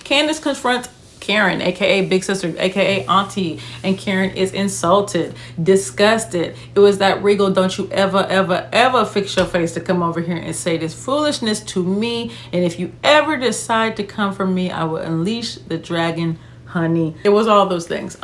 Candiace confronts Karen, aka Big Sister, aka Auntie, and Karen is insulted, disgusted. It was that regal, don't you ever fix your face to come over here and say this foolishness to me. And if you ever decide to come for me, I will unleash the dragon, honey. It was all those things.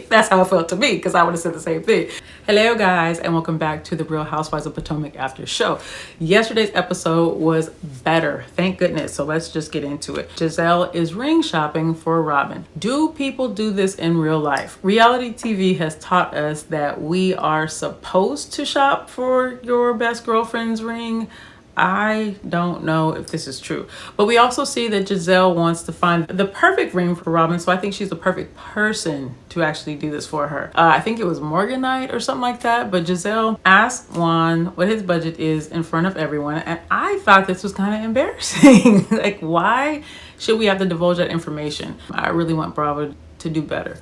That's how it felt to me, because I would have said the same thing. Hello guys, and welcome back to the Real Housewives of Potomac after show. Yesterday's episode was better, thank goodness. So let's just get into it. Gizelle is ring shopping for Robin. Do people do this in real life? Reality TV has taught us that we are supposed to shop for your best girlfriend's ring. I don't know if this is true, but we also see that Gizelle wants to find the perfect ring for Robin, so I think she's the perfect person to actually do this for her. I think it was Morgan night or something like that, but Gizelle asked Juan what his budget is in front of everyone, and I thought this was kind of embarrassing. Like, why should we have to divulge that information? I really want Bravo to do better.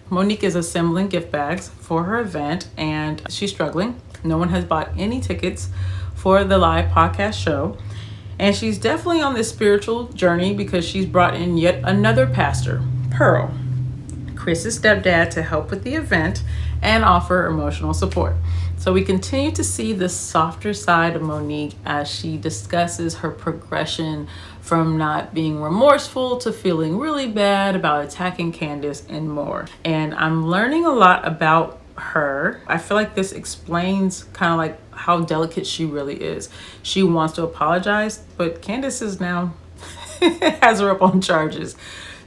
Monique is assembling gift bags for her event, and she's struggling. No one has bought any tickets for the live podcast show, and she's definitely on this spiritual journey because she's brought in yet another pastor, Pearl, Chris's stepdad, to help with the event and offer emotional support. So we continue to see the softer side of Monique as she discusses her progression from not being remorseful to feeling really bad about attacking Candiace and more. And I'm learning a lot about her. I feel like this explains kind of like how delicate she really is. She wants to apologize, but Candiace is now has her up on charges.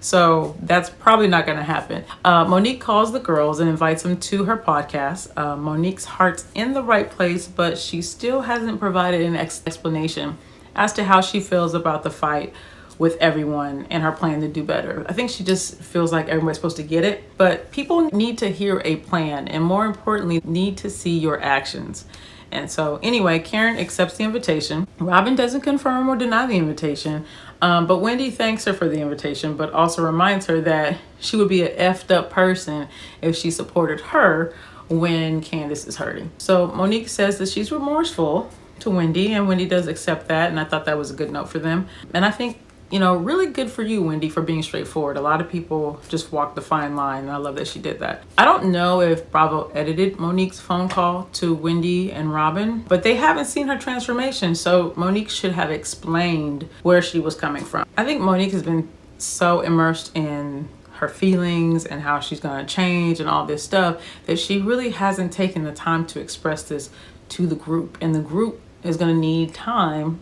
So that's probably not going to happen. Monique calls the girls and invites them to her podcast. Monique's heart's in the right place, but she still hasn't provided an explanation as to how she feels about the fight with everyone and her plan to do better. I think she just feels like everybody's supposed to get it, but people need to hear a plan, and more importantly, need to see your actions. And so anyway, Karen accepts the invitation. Robin doesn't confirm or deny the invitation, but Wendy thanks her for the invitation, but also reminds her that she would be an effed up person if she supported her when Candiace is hurting. So Monique says that she's remorseful to Wendy, and Wendy does accept that, and I thought that was a good note for them. And I think, you know, really good for you, Wendy, for being straightforward. A lot of people just walk the fine line, and I love that she did that. I don't know if Bravo edited Monique's phone call to Wendy and Robin, but they haven't seen her transformation, so Monique should have explained where she was coming from. I think Monique has been so immersed in her feelings and how she's gonna change and all this stuff that she really hasn't taken the time to express this to the group, and the group is gonna need time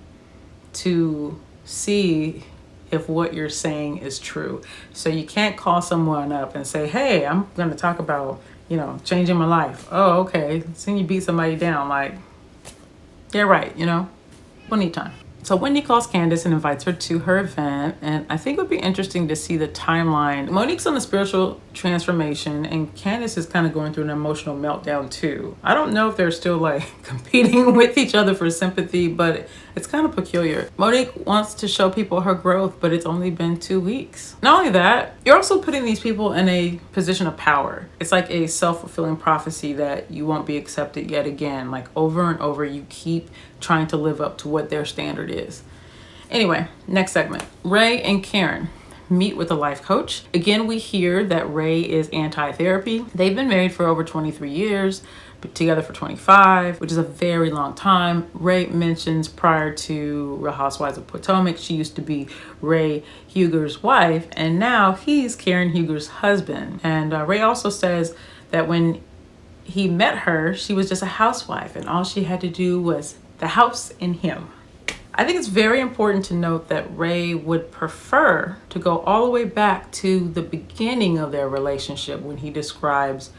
to see if what you're saying is true. So you can't call someone up and say, hey, I'm going to talk about, you know, changing my life. Oh, okay. Seeing you beat somebody down, like, yeah, right, you know, we'll need time. So Wendy calls Candiace and invites her to her event, and I think it would be interesting to see the timeline. Monique's on a spiritual transformation, and Candiace is kind of going through an emotional meltdown too. I don't know if they're still like competing with each other for sympathy, but it's kind of peculiar. Monique wants to show people her growth, but it's only been 2 weeks. Not only that, you're also putting these people in a position of power. It's like a self-fulfilling prophecy that you won't be accepted yet again. Like over and over, you keep trying to live up to what their standard is. Anyway, next segment. Ray and Karen meet with a life coach. Again, we hear that Ray is anti-therapy. They've been married for over 23 years, but together for 25, which is a very long time. Ray mentions prior to Real Housewives of Potomac, she used to be Ray Huger's wife, and now he's Karen Huger's husband. And Ray also says that when he met her, she was just a housewife, and all she had to do was the house and him. I think it's very important to note that Ray would prefer to go all the way back to the beginning of their relationship when he describes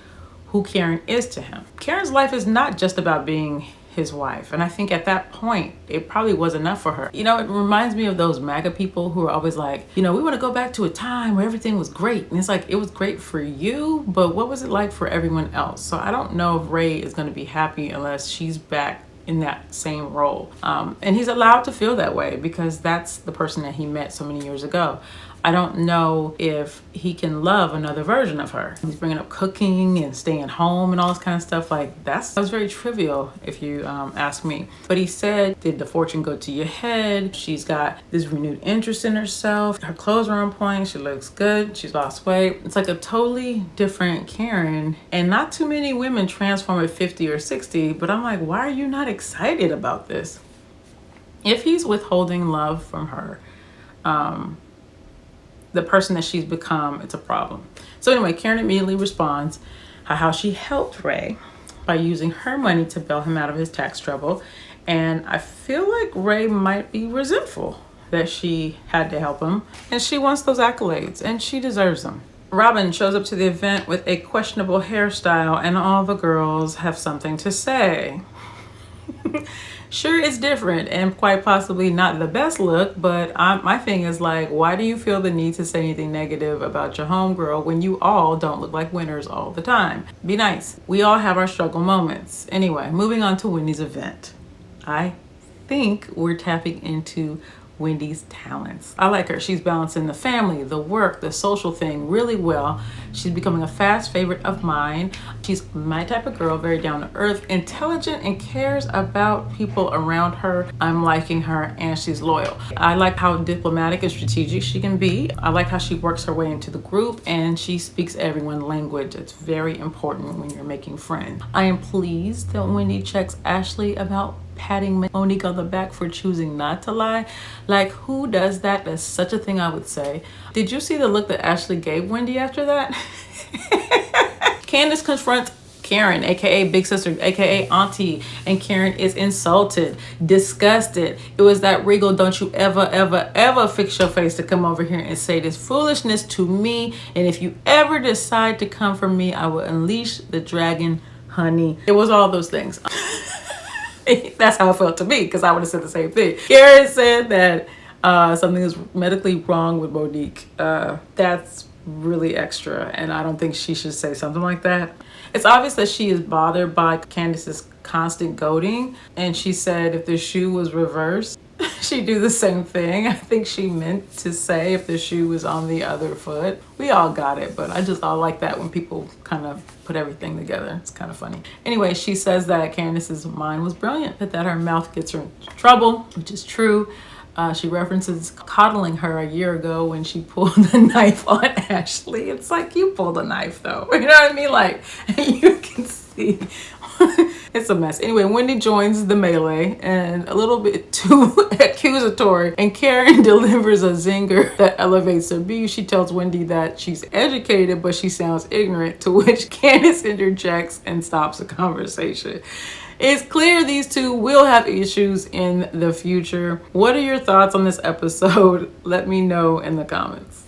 who Karen is to him. Karen's life is not just about being his wife, and I think at that point it probably was enough for her. You know, it reminds me of those MAGA people who are always like, you know, we want to go back to a time where everything was great, and it's like, it was great for you, but what was it like for everyone else? So I don't know if Ray is going to be happy unless she's back in that same role. And he's allowed to feel that way because that's the person that he met so many years ago. I don't know if he can love another version of her. He's bringing up cooking and staying home and all this kind of stuff. Like that was very trivial if you ask me. But he said, did the fortune go to your head? She's got this renewed interest in herself. Her clothes are on point. She looks good. She's lost weight. It's like a totally different Karen. And not too many women transform at 50 or 60. But I'm like, why are you not excited about this? If he's withholding love from her, the person that she's become, it's a problem. So anyway, Karen immediately responds how she helped Ray by using her money to bail him out of his tax trouble. And I feel like Ray might be resentful that she had to help him. And she wants those accolades and she deserves them. Robin shows up to the event with a questionable hairstyle and all the girls have something to say. Sure, it's different and quite possibly not the best look, but my thing is like, why do you feel the need to say anything negative about your homegirl when you all don't look like winners all the time? Be nice. We all have our struggle moments. Anyway, moving on to Wendys Event. I think we're tapping into Wendy's talents. I like her. She's balancing the family, the work, the social thing really well. She's becoming a fast favorite of mine. She's my type of girl, very down to earth, intelligent, and cares about people around her. I'm liking her, and she's loyal. I like how diplomatic and strategic she can be. I like how she works her way into the group, and she speaks everyone's language. It's very important when you're making friends. I am pleased that Wendy checks Ashley about patting Monique on the back for choosing not to lie. Like, who does that? That's such a thing, I would say. Did you see the look that Ashley gave Wendy after that? Candiace confronts Karen, aka big sister, aka auntie, and Karen is insulted, disgusted. It was that Regal, don't you ever fix your face to come over here and say this foolishness to me. And if you ever decide to come for me, I will unleash the dragon, honey. It was all those things. That's how it felt to me, because I would have said the same thing. Karen said that something is medically wrong with Monique. That's really extra, and I don't think she should say something like that. It's obvious that she is bothered by Candiace's constant goading, and she said if the shoe was reversed, she'd do the same thing. I think she meant to say if the shoe was on the other foot. We all got it, but I like that when people kind of put everything together. It's kind of funny. Anyway, she says that Candiace's mind was brilliant, but that her mouth gets her into trouble, which is true. She references coddling her a year ago when she pulled the knife on Ashley. It's like, you pulled a knife though. You know what I mean? Like, you can see. It's a mess. Anyway, Wendy joins the melee and a little bit too accusatory, and Karen delivers a zinger that elevates her view. She tells Wendy that she's educated, but she sounds ignorant, to which Candiace interjects and stops the conversation. It's clear these two will have issues in the future. What are your thoughts on this episode? Let me know in the comments.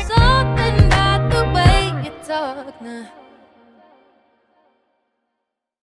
Something about the way you talk now.